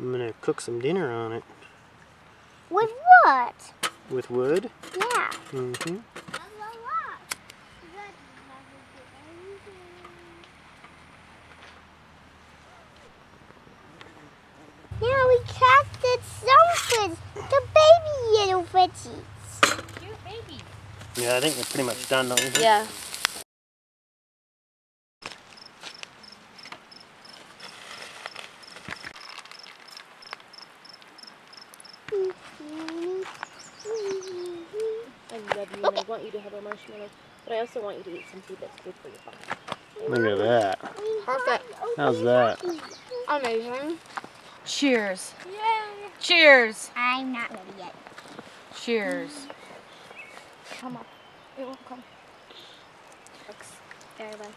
I'm gonna cook some dinner on it. With what? With wood? Yeah. Mm-hmm. Yeah, we casted some fish. The baby little fishies. Cute baby. Yeah, I think we're pretty much done, don't you think? Yeah. I love you and I want you to have a marshmallow, but I also want you to eat some food that's good for your body. Look at that. Perfect. How's that? Amazing. Cheers. Yay. Cheers. I'm not ready yet. Cheers. Come on. It won't come. Very well.